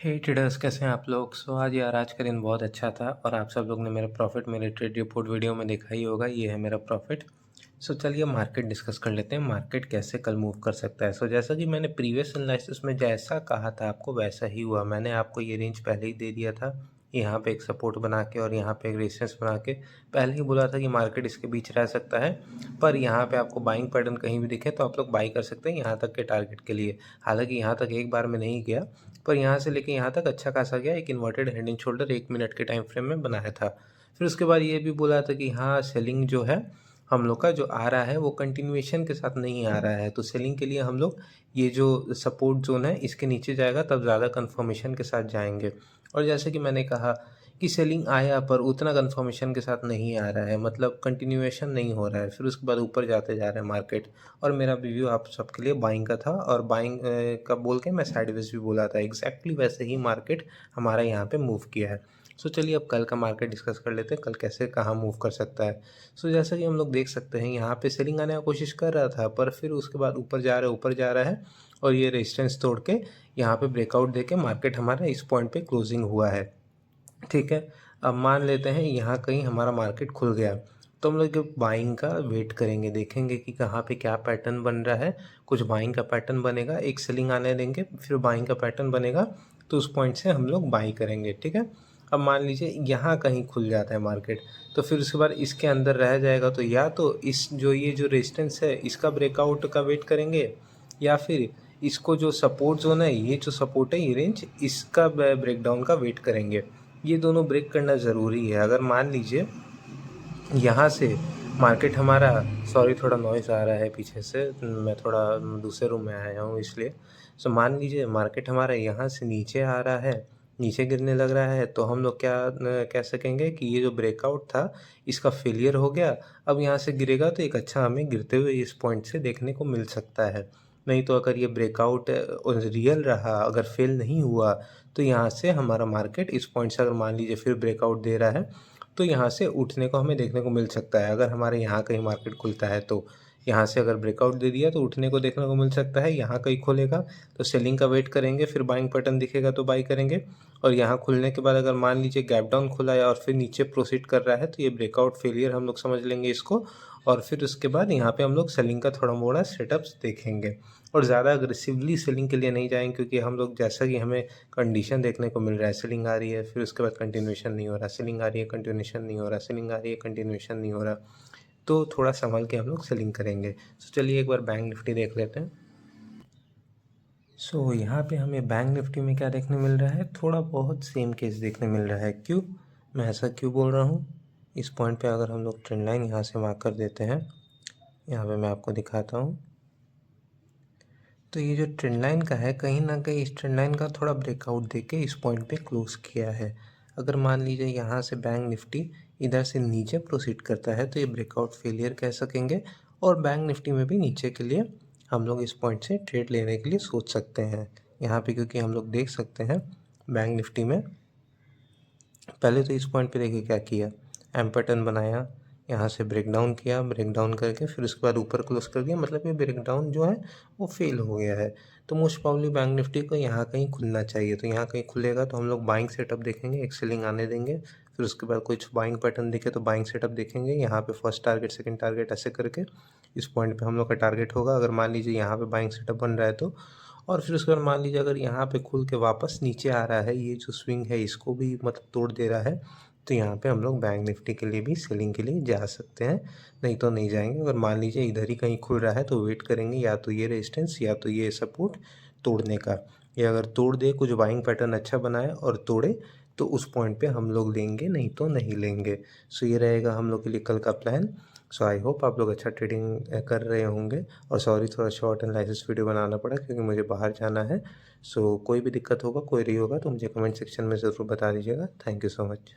हे traders, कैसे हैं आप लोग। आज यार आज का दिन बहुत अच्छा था और आप सब लोग ने मेरा प्रॉफिट मेरे ट्रेड रिपोर्ट वीडियो में देखा ही होगा। ये है मेरा प्रॉफिट। चलिए मार्केट डिस्कस कर लेते हैं, मार्केट कैसे कल मूव कर सकता है। जैसा कि मैंने प्रीवियस एनालिसिस में जैसा कहा था आपको वैसा ही हुआ। मैंने आपको ये रेंज पहले ही दे दिया था, यहाँ पे एक सपोर्ट बना के और यहाँ पे एक रेजिस्टेंस बना के पहले ही बोला था कि मार्केट इसके बीच रह सकता है। पर यहाँ पे आपको बाइंग पैटर्न कहीं भी दिखे तो आप लोग बाई कर सकते हैं यहाँ तक के टारगेट के लिए। हालांकि यहाँ तक एक बार में नहीं गया, पर यहाँ से लेके यहाँ तक अच्छा खासा गया। एक inverted head and shoulder 1 minute के टाइम फ्रेम में बनाया था। फिर उसके बाद ये भी बोला था कि हाँ, सेलिंग जो है हम लोग का जो आ रहा है वो कंटिन्यूएशन के साथ नहीं आ रहा है, तो सेलिंग के लिए हम लोग ये जो सपोर्ट जोन है इसके नीचे जाएगा तब ज़्यादा कन्फर्मेशन के साथ जाएंगे। और जैसे कि मैंने कहा कि सेलिंग आया पर उतना कन्फर्मेशन के साथ नहीं आ रहा है, मतलब कंटिन्यूएशन नहीं हो रहा है। फिर उसके बाद ऊपर जाते जा रहा है मार्केट। और मेरा रिव्यू आप सबके लिए बाइंग का था और बाइंग का बोल के मैं साइडवेज भी बोला था। एग्जैक्टली वैसे ही मार्केट हमारा यहाँ पे मूव किया है। चलिए अब कल का मार्केट डिस्कस कर लेते हैं, कल कैसे कहाँ मूव कर सकता है। जैसा कि हम लोग देख सकते हैं यहाँ पे सेलिंग आने का कोशिश कर रहा था, पर फिर उसके बाद ऊपर जा रहा है और ये रेजिस्टेंस तोड़ के यहाँ पे ब्रेकआउट देके मार्केट हमारा इस पॉइंट पे क्लोजिंग हुआ है। ठीक है, अब मान लेते हैं यहाँ कहीं हमारा मार्केट खुल गया तो हम लोग बाइंग का वेट करेंगे, देखेंगे कि कहाँ पे क्या पैटर्न बन रहा है। कुछ बाइंग का पैटर्न बनेगा, एक सेलिंग आने देंगे, फिर बाइंग का पैटर्न बनेगा तो उस पॉइंट से हम लोग बाई करेंगे। ठीक है, अब मान लीजिए यहाँ कहीं खुल जाता है मार्केट तो फिर उसके बाद इसके अंदर रह जाएगा, तो या तो इस ये जो रेजिस्टेंस है इसका ब्रेकआउट का वेट करेंगे, या फिर इसको जो सपोर्ट जोन है, ये जो सपोर्ट है ये रेंज, इसका ब्रेकडाउन का वेट करेंगे। ये दोनों ब्रेक करना ज़रूरी है। अगर मान लीजिए यहाँ से मार्केट हमारा, सॉरी थोड़ा नॉइज़ आ रहा है पीछे से, मैं थोड़ा दूसरे रूम में आया हूँ इसलिए। मान लीजिए मार्केट हमारा यहाँ से नीचे आ रहा है, नीचे गिरने लग रहा है, तो हम लोग क्या कह सकेंगे कि ये जो ब्रेकआउट था इसका फेलियर हो गया। अब यहाँ से गिरेगा तो एक अच्छा हमें गिरते हुए इस पॉइंट से देखने को मिल सकता है। नहीं तो अगर ये ब्रेकआउट रियल रहा, अगर फेल नहीं हुआ, तो यहाँ से हमारा मार्केट इस पॉइंट से अगर मान लीजिए फिर ब्रेकआउट दे रहा है तो यहाँ से उठने को हमें देखने को मिल सकता है। अगर हमारे यहाँ कहीं मार्केट खुलता है तो यहाँ से अगर ब्रेकआउट दे दिया तो उठने को देखने को मिल सकता है। यहाँ कहीं खुलेगा तो सेलिंग का वेट करेंगे, फिर बाइंग पैटर्न दिखेगा तो बाई करेंगे। और यहाँ खुलने के बाद अगर मान लीजिए गैप डाउन खुला है और फिर नीचे प्रोसीड कर रहा है तो ये ब्रेकआउट फेलियर हम लोग समझ लेंगे इसको। और फिर उसके बाद यहाँ पे हम लोग सेलिंग का थोड़ा मोड़ा सेटअप्स देखेंगे और ज़्यादा अग्रेसिवली सेलिंग के लिए नहीं जाएंगे, क्योंकि हम लोग जैसा कि हमें कंडीशन देखने को मिल रहा है, सेलिंग आ रही है फिर उसके बाद कंटिन्यूएशन नहीं हो रहा, सेलिंग आ रही है कंटिन्यूएशन नहीं हो रहा, सेलिंग आ रही है कंटिन्यूएशन नहीं हो रहा, तो थोड़ा संभल के हम लोग सेलिंग करेंगे। चलिए एक बार बैंक निफ्टी देख लेते हैं। यहाँ पे हमें बैंक निफ्टी में क्या देखने मिल रहा है, थोड़ा बहुत सेम केस देखने मिल रहा है। क्यों, मैं ऐसा क्यों बोल रहा हूँ, इस पॉइंट पे अगर हम लोग ट्रेंड लाइन यहाँ से मार्क कर देते हैं, यहाँ पे मैं आपको दिखाता हूँ, तो ये जो ट्रेंड लाइन का है कहीं ना कहीं इस ट्रेंड लाइन का थोड़ा ब्रेकआउट देके इस पॉइंट पे क्लोज किया है। अगर मान लीजिए यहाँ से बैंक निफ्टी इधर से नीचे प्रोसीड करता है तो ये ब्रेकआउट फेलियर कह सकेंगे। और बैंक निफ्टी में भी नीचे के लिए हम लोग इस पॉइंट से ट्रेड लेने के लिए सोच सकते हैं यहाँ पे, क्योंकि हम लोग देख सकते हैं बैंक निफ्टी में पहले तो इस पॉइंट पे देखिए क्या किया, एम पैटर्न बनाया, यहाँ से ब्रेकडाउन किया, ब्रेकडाउन करके फिर उसके बाद ऊपर क्लोज कर दिया, मतलब ये ब्रेकडाउन जो है वो फेल हो गया है। तो मोस्ट प्रॉब्ली बैंक निफ्टी को यहाँ कहीं खुलना चाहिए, तो यहाँ कहीं खुलेगा तो हम लोग बाइंग सेटअप देखेंगे, एक सेलिंग आने देंगे, फिर उसके बाद कुछ बाइंग पैटर्न दिखे तो बाइंग सेटअप देखेंगे। यहाँ पे फर्स्ट टारगेट सेकंड टारगेट ऐसे करके इस पॉइंट पे हम लोग का टारगेट होगा। अगर मान लीजिए यहाँ पे बाइंग सेटअप बन रहा है तो, और फिर उसके बाद मान लीजिए अगर यहाँ पे खुल के वापस नीचे आ रहा है, ये जो स्विंग है इसको भी मतलब तोड़ दे रहा है, तो यहाँ पे हम लोग बैंक निफ्टी के लिए भी सेलिंग के लिए जा सकते हैं, नहीं तो नहीं जाएंगे। अगर मान लीजिए इधर ही कहीं खुल रहा है तो वेट करेंगे या तो ये रेजिस्टेंस या तो ये सपोर्ट तोड़ने का, या अगर तोड़ दे, कुछ बाइंग पैटर्न अच्छा बनाए और तोड़े तो उस पॉइंट पे हम लोग लेंगे, नहीं तो नहीं लेंगे। ये रहेगा हम लोग के लिए कल का प्लान। आई होप आप लोग अच्छा ट्रेडिंग कर रहे होंगे। और सॉरी थोड़ा शॉर्ट एनालिसिस वीडियो बनाना पड़ा क्योंकि मुझे बाहर जाना है। कोई भी दिक्कत होगा, कोई रही होगा तो मुझे कमेंट सेक्शन में ज़रूर बता दीजिएगा। Thank you so much.